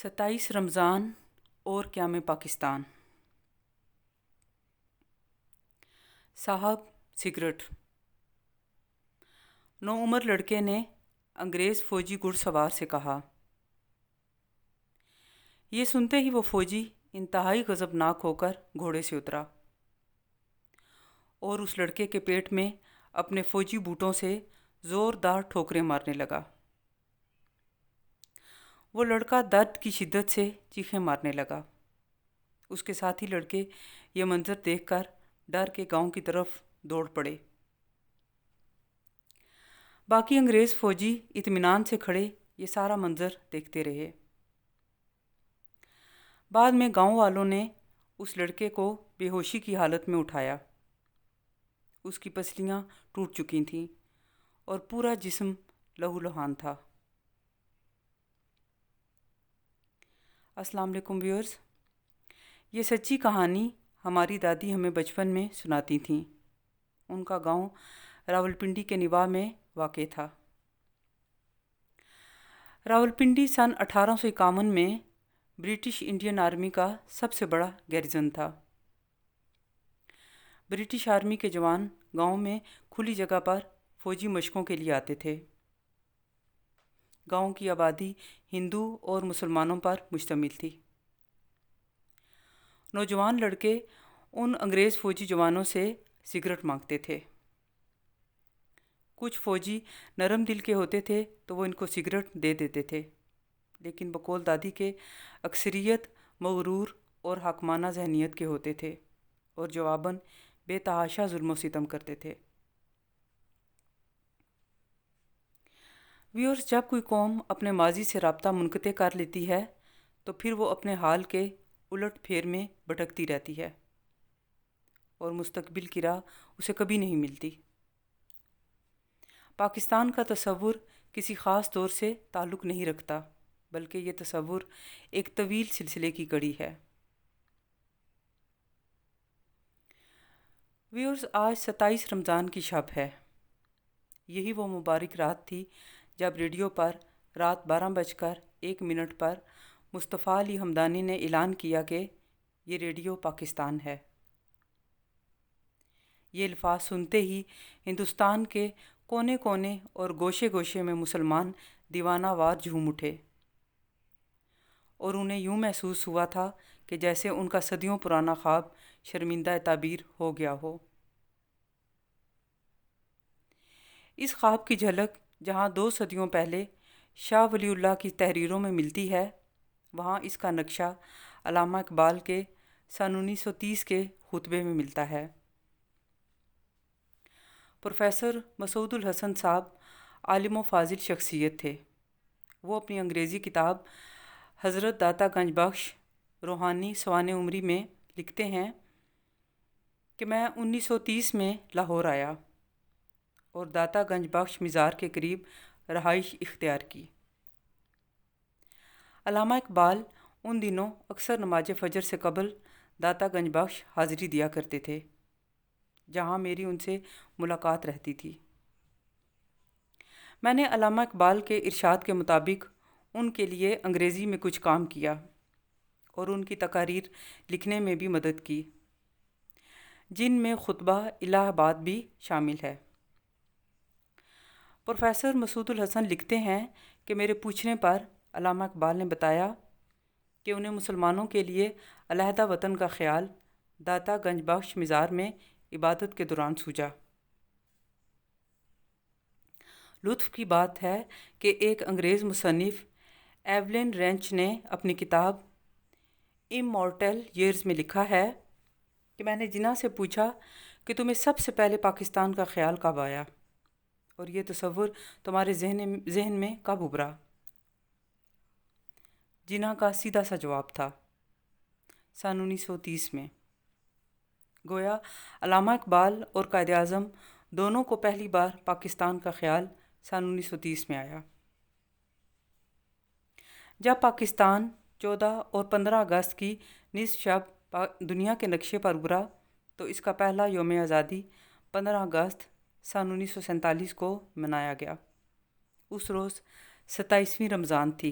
27 رمضان اور قیام پاکستان۔ صاحب سگریٹ۔ نوعمر لڑکے نے انگریز فوجی گھڑ سوار سے کہا۔ یہ سنتے ہی وہ فوجی انتہائی غضبناک ہو کر گھوڑے سے اترا اور اس لڑکے کے پیٹ میں اپنے فوجی بوٹوں سے زوردار ٹھوکریں مارنے لگا۔ وہ لڑکا درد کی شدت سے چیخیں مارنے لگا۔ اس کے ساتھی لڑکے یہ منظر دیکھ کر ڈر کے گاؤں کی طرف دوڑ پڑے۔ باقی انگریز فوجی اطمینان سے کھڑے یہ سارا منظر دیکھتے رہے۔ بعد میں گاؤں والوں نے اس لڑکے کو بے ہوشی کی حالت میں اٹھایا۔ اس کی پسلیاں ٹوٹ چکی تھیں اور پورا جسم لہو لہان تھا۔ السلام علیکم ویورز، یہ سچی کہانی ہماری دادی ہمیں بچپن میں سناتی تھیں۔ ان کا گاؤں راولپنڈی کے نواح میں واقع تھا۔ راولپنڈی سن 1851 میں برٹش انڈین آرمی کا سب سے بڑا گیریزن تھا۔ برٹش آرمی کے جوان گاؤں میں کھلی جگہ پر فوجی مشقوں کے لیے آتے تھے۔ گاؤں کی آبادی ہندو اور مسلمانوں پر مشتمل تھی۔ نوجوان لڑکے ان انگریز فوجی جوانوں سے سگریٹ مانگتے تھے۔ کچھ فوجی نرم دل کے ہوتے تھے تو وہ ان کو سگریٹ دے دیتے تھے، لیکن بقول دادی کے اکثریت مغرور اور حاکمانہ ذہنیت کے ہوتے تھے اور جواباً بے تحاشا ظلم و ستم کرتے تھے۔ ویورز، جب کوئی قوم اپنے ماضی سے رابطہ منقطع کر لیتی ہے تو پھر وہ اپنے حال کے الٹ پھیر میں بھٹکتی رہتی ہے اور مستقبل کی راہ اسے کبھی نہیں ملتی۔ پاکستان کا تصور کسی خاص دور سے تعلق نہیں رکھتا، بلکہ یہ تصور ایک طویل سلسلے کی کڑی ہے۔ ویورز، آج 27 رمضان کی شب ہے۔ یہی وہ مبارک رات تھی جب ریڈیو پر رات 12:01 پر مصطفیٰ علی ہمدانی نے اعلان کیا کہ یہ ریڈیو پاکستان ہے۔ یہ الفاظ سنتے ہی ہندوستان کے کونے کونے اور گوشے گوشے میں مسلمان دیوانہ وار جھوم اٹھے اور انہیں یوں محسوس ہوا تھا کہ جیسے ان کا صدیوں پرانا خواب شرمندہ تعبیر ہو گیا ہو۔ اس خواب کی جھلک جہاں 2 صدیوں پہلے شاہ ولی اللہ کی تحریروں میں ملتی ہے، وہاں اس کا نقشہ علامہ اقبال کے سن 1930 کے خطبے میں ملتا ہے۔ پروفیسر مسعود الحسن صاحب عالم و فاضل شخصیت تھے۔ وہ اپنی انگریزی کتاب حضرت داتا گنج بخش روحانی سوانح عمری میں لکھتے ہیں کہ میں 1930 میں لاہور آیا اور داتا گنج بخش مزار کے قریب رہائش اختیار کی۔ علامہ اقبال ان دنوں اکثر نماز فجر سے قبل داتا گنج بخش حاضری دیا کرتے تھے، جہاں میری ان سے ملاقات رہتی تھی۔ میں نے علامہ اقبال کے ارشاد کے مطابق ان کے لیے انگریزی میں کچھ کام کیا اور ان کی تقاریر لکھنے میں بھی مدد کی، جن میں خطبہ الہ آباد بھی شامل ہے۔ پروفیسر مسعود الحسن لکھتے ہیں کہ میرے پوچھنے پر علامہ اقبال نے بتایا کہ انہیں مسلمانوں کے لیے علیحدہ وطن کا خیال داتا گنج بخش مزار میں عبادت کے دوران سوجا۔ لطف کی بات ہے کہ ایک انگریز مصنف ایولین رینچ نے اپنی کتاب امورٹل ایئرز میں لکھا ہے کہ میں نے جناح سے پوچھا کہ تمہیں سب سے پہلے پاکستان کا خیال کب آیا اور یہ تصور تمہارے ذہن میں کب ابھرا؟ جناح کا سیدھا سا جواب تھا، سن 1930 میں۔ گویا علامہ اقبال اور قائد اعظم دونوں کو پہلی بار پاکستان کا خیال سن 1930 میں آیا۔ جب پاکستان 14 اور 15 اگست کی نصف شب دنیا کے نقشے پر ابھرا تو اس کا پہلا یوم آزادی 15 اگست سن 1947 کو منایا گیا۔ اس روز 27ویں رمضان تھی،